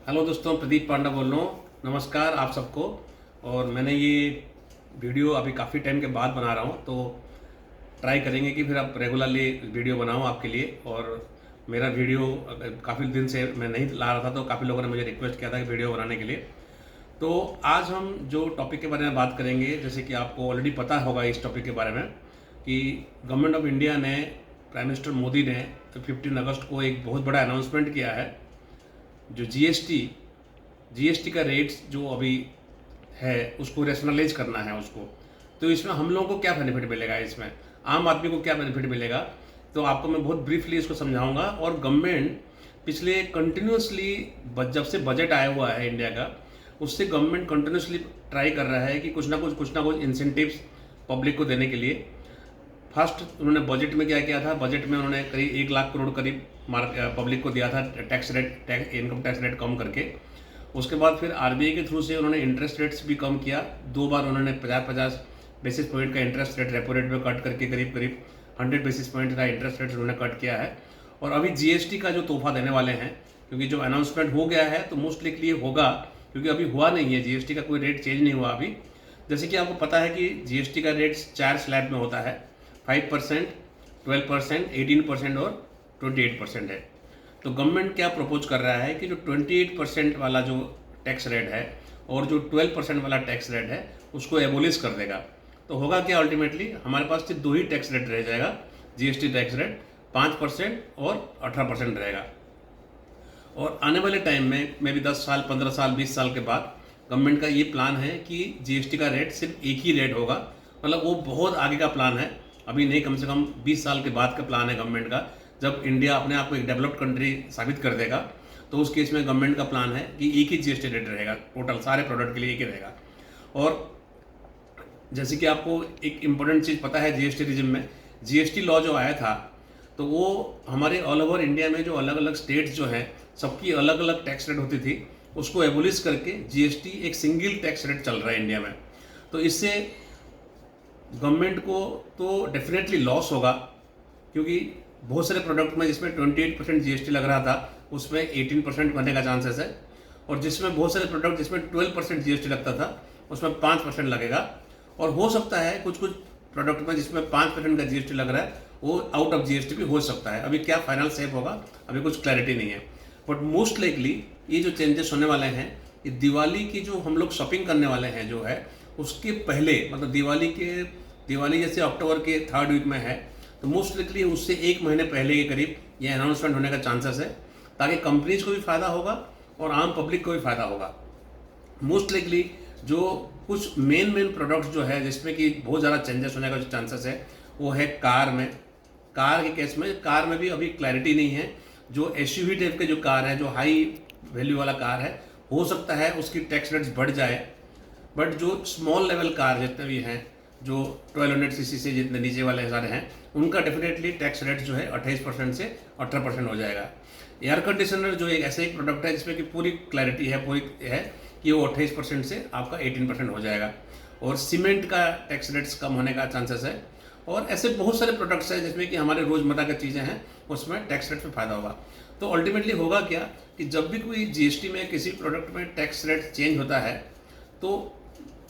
Hello दोस्तों, प्रदीप पांडा बोल रहा हूँ। नमस्कार आप सबको। और मैंने ये वीडियो अभी काफ़ी टाइम के बाद बना रहा हूँ, तो ट्राई करेंगे कि फिर आप रेगुलरली वीडियो बनाऊँ आपके लिए। और मेरा वीडियो काफ़ी दिन से मैं नहीं ला रहा था, तो काफ़ी लोगों ने मुझे रिक्वेस्ट किया था कि वीडियो बनाने के लिए। तो आज हम जो टॉपिक के बारे में बात करेंगे, जैसे कि आपको ऑलरेडी पता होगा इस टॉपिक के बारे में कि गवर्नमेंट ऑफ इंडिया ने, प्राइम मिनिस्टर मोदी ने 15 अगस्त को एक बहुत बड़ा अनाउंसमेंट किया है। जो जीएसटी का रेट्स जो अभी है उसको रेशनलाइज करना है उसको। तो इसमें हम लोगों को क्या बेनिफिट मिलेगा, इसमें आम आदमी को क्या बेनिफिट मिलेगा, तो आपको मैं बहुत ब्रीफली इसको समझाऊंगा। और गवर्नमेंट पिछले कंटिन्यूसली जब से बजट आया हुआ है इंडिया का, उससे गवर्नमेंट कंटिन्यूसली ट्राई कर रहा है कि कुछ ना कुछ इंसेंटिव्स पब्लिक को देने के लिए। फर्स्ट उन्होंने बजट में क्या किया था, बजट में उन्होंने करीब 1 लाख करोड़ करीब पब्लिक को दिया था इनकम टैक्स रेट कम करके। उसके बाद फिर आरबीआई के थ्रू से उन्होंने इंटरेस्ट रेट्स भी कम किया। 2 बार उन्होंने 50-50 बेसिस पॉइंट का इंटरेस्ट रेट रेपो रेट में कट करके करीब करीब 100 बेसिस पॉइंट का इंटरेस्ट रेट उन्होंने कट किया है। और अभी जीएसटी का जो तोहफा देने वाले हैं, क्योंकि जो अनाउंसमेंट हो गया है तो मोस्ट लिकली होगा, क्योंकि अभी हुआ नहीं है, जीएसटी का कोई रेट चेंज नहीं हुआ अभी। जैसे कि आपको पता है कि जीएसटी का रेट 4 स्लैब में होता है, 5%, 12%, 18% और 28% है। तो गवर्नमेंट क्या प्रपोज कर रहा है कि जो 28% वाला जो टैक्स रेट है और जो 12% वाला टैक्स रेट है उसको एबोलिश कर देगा। तो होगा क्या, अल्टीमेटली हमारे पास सिर्फ 2 ही टैक्स रेट रह जाएगा। जीएसटी टैक्स रेट 5% और 18% रहेगा। और आने वाले टाइम में मे भी 10 साल, 15 साल, 20 साल के बाद गवर्नमेंट का ये प्लान है कि जीएसटी का रेट सिर्फ एक ही रेट होगा। मतलब वो बहुत आगे का प्लान है, अभी नहीं, कम से कम 20 साल के बाद का प्लान है गवर्नमेंट का। जब इंडिया अपने आप को एक डेवलप्ड कंट्री साबित कर देगा, तो उस केस में गवर्नमेंट का प्लान है कि एक ही जीएसटी रेट रहेगा, टोटल सारे प्रोडक्ट के लिए एक ही रहेगा। और जैसे कि आपको एक इम्पोर्टेंट चीज़ पता है, जीएसटी रिजिम में जीएसटी लॉ जो आया था, तो वो हमारे ऑल ओवर इंडिया में जो अलग अलग स्टेट्स जो हैं सबकी अलग अलग टैक्स रेट होती थी, उसको एबोलिश करके जीएसटी एक सिंगल टैक्स रेट चल रहा है इंडिया में। तो इससे गवर्नमेंट को तो डेफिनेटली लॉस होगा, क्योंकि बहुत सारे प्रोडक्ट में जिसमें 28% जीएसटी लग रहा था उसमें 18% बनने का चांसेस है। और जिसमें बहुत सारे प्रोडक्ट जिसमें 12% जीएसटी लगता था उसमें 5% लगेगा। और हो सकता है कुछ कुछ प्रोडक्ट में जिसमें 5% का जीएसटी लग रहा है वो आउट ऑफ जीएसटी भी हो सकता है। अभी क्या फाइनल शेप होगा अभी कुछ क्लैरिटी नहीं है। बट मोस्ट लाइकली ये जो चेंजेस होने वाले हैं, ये दिवाली की जो हम लोग शॉपिंग करने वाले हैं जो है उसके पहले, मतलब दिवाली जैसे अक्टूबर के 3rd वीक में है, तो मोस्ट लाइकली उससे 1 महीने पहले के करीब ये अनाउंसमेंट होने का चांसेस है, ताकि कंपनीज को भी फ़ायदा होगा और आम पब्लिक को भी फ़ायदा होगा। मोस्ट लाइकली जो कुछ मेन प्रोडक्ट्स जो है जिसमें कि बहुत ज़्यादा चेंजेस होने का जो चांसेस है वो है कार में। कार के केस में, कार में भी अभी क्लैरिटी नहीं है। जो एसयूवी टाइप के जो कार है, जो हाई वैल्यू वाला कार है, हो सकता है उसकी टैक्स रेट्स बढ़ जाए। बट जो स्मॉल लेवल कार जितने भी हैं, जो 1200 सीसी से जितने नीचे वाले सारे हैं, उनका डेफिनेटली टैक्स रेट जो है 28% से 18% हो जाएगा। एयर कंडीशनर जो एक ऐसे एक प्रोडक्ट है जिसमें कि पूरी क्लैरिटी है, पूरी है कि वो 28% से आपका 18% हो जाएगा। और सीमेंट का टैक्स रेट्स कम होने का चांसेस है। और ऐसे बहुत सारे प्रोडक्ट्स हैं जिसमें कि हमारे रोज़मर्रा की चीज़ें हैं, उसमें टैक्स रेट में फ़ायदा होगा। तो अल्टीमेटली होगा क्या कि जब भी कोई जीएसटी में किसी प्रोडक्ट में टैक्स रेट चेंज होता है, तो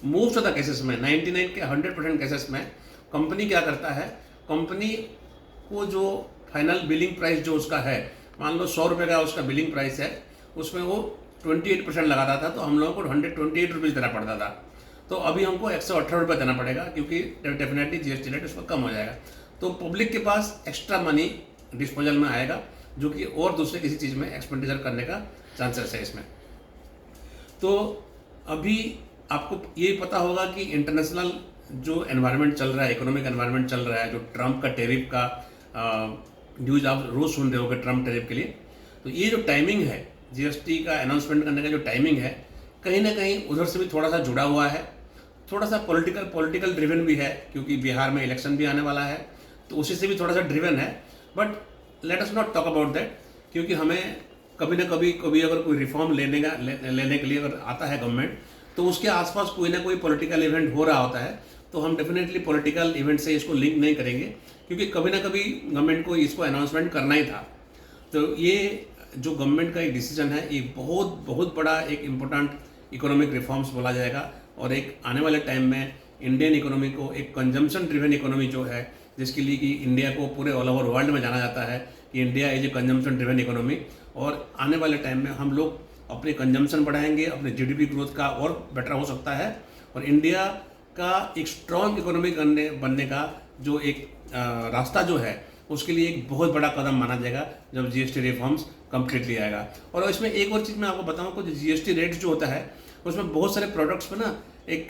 मोस्ट ऑफ द केसेस में, 99 के 100% केसेस में कंपनी क्या करता है, कंपनी को जो फाइनल बिलिंग प्राइस जो उसका है, मान लो 100 रुपये का उसका बिलिंग प्राइस है, उसमें वो 28% लगाता था, तो हम लोगों को 128 रुपीज़ देना पड़ता था। तो अभी हमको 118 रुपये देना पड़ेगा, क्योंकि डेफिनेटली जीएसटी रेट उसका कम हो जाएगा। तो पब्लिक के पास एक्स्ट्रा मनी डिस्पोजल में आएगा, जो कि और दूसरे किसी चीज़ में एक्सपेंडिचर करने का चांसेस है इसमें। तो अभी आपको ये पता होगा कि इंटरनेशनल जो एनवायरनमेंट चल रहा है, इकोनॉमिक एनवायरनमेंट चल रहा है, जो ट्रम्प का टेरिफ का न्यूज़ आप रोज़ सुन रहे होगे ट्रम्प टेरिफ के लिए। तो ये जो टाइमिंग है जीएसटी का अनाउंसमेंट करने का, जो टाइमिंग है, कहीं ना कहीं उधर से भी थोड़ा सा जुड़ा हुआ है, थोड़ा सा पॉलिटिकल ड्रिवन भी है, क्योंकि बिहार में इलेक्शन भी आने वाला है, तो उसी से भी थोड़ा सा ड्रिवन है। But let us not talk about that, क्योंकि हमें कभी अगर कोई रिफॉर्म लेने के लिए अगर आता है गवर्नमेंट, तो उसके आसपास कोई ना कोई पॉलिटिकल इवेंट हो रहा होता है। तो हम डेफिनेटली पॉलिटिकल इवेंट से इसको लिंक नहीं करेंगे, क्योंकि कभी ना कभी गवर्नमेंट को इसको अनाउंसमेंट करना ही था। तो ये जो गवर्नमेंट का एक डिसीजन है, ये बहुत बहुत बड़ा एक इम्पोर्टेंट इकोनॉमिक रिफॉर्म्स बोला जाएगा। और एक आने वाले टाइम में इंडियन इकोनॉमी को एक कंजम्पशन ड्रिवन इकोनॉमी जो है, जिसके लिए कि इंडिया को पूरे ऑल ओवर वर्ल्ड में जाना जाता है कि India is a consumption driven economy. और आने वाले टाइम में हम लोग अपने कंजम्पशन बढ़ाएंगे, अपने जीडीपी ग्रोथ का और बेटर हो सकता है, और इंडिया का एक स्ट्रॉन्ग इकोनॉमी बनने का जो एक रास्ता जो है, उसके लिए एक बहुत बड़ा कदम माना जाएगा जब जीएसटी रिफॉर्म्स कम्प्लीटली आएगा। और इसमें एक और चीज़ मैं आपको बताऊँ, कुछ जीएसटी रेट्स जो होता है उसमें बहुत सारे प्रोडक्ट्स पे ना एक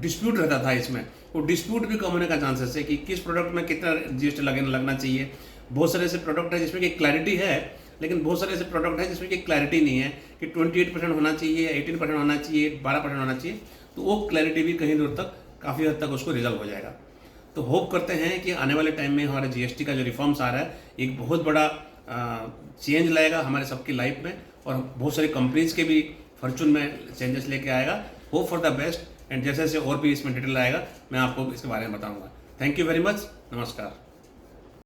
डिस्प्यूट रहता था। इसमें वो डिस्प्यूट भी कम होने का चांसेस है कि किस प्रोडक्ट में कितना जीएसटी लगना चाहिए। बहुत सारे ऐसे प्रोडक्ट है जिसमें कि क्लैरिटी है, लेकिन बहुत सारे ऐसे प्रोडक्ट है जिसमें कि क्लैरिटी नहीं है कि 28% होना चाहिए, 18% होना चाहिए, 12% होना चाहिए। तो वो क्लैरिटी भी कहीं दूर तक, काफ़ी हद तक उसको रिजल्व हो जाएगा। तो होप करते हैं कि आने वाले टाइम में हमारे जीएसटी का जो रिफॉर्म्स आ रहा है एक बहुत बड़ा चेंज लाएगा हमारे सबकी लाइफ में, और बहुत सारी कंपनीज के भी फॉर्चून में चेंजेस लेके आएगा। Hope for the best, and जैसे जैसे और भी इसमें डिटेल आएगा मैं आपको इसके बारे में बताऊंगा। Thank you very much. नमस्कार।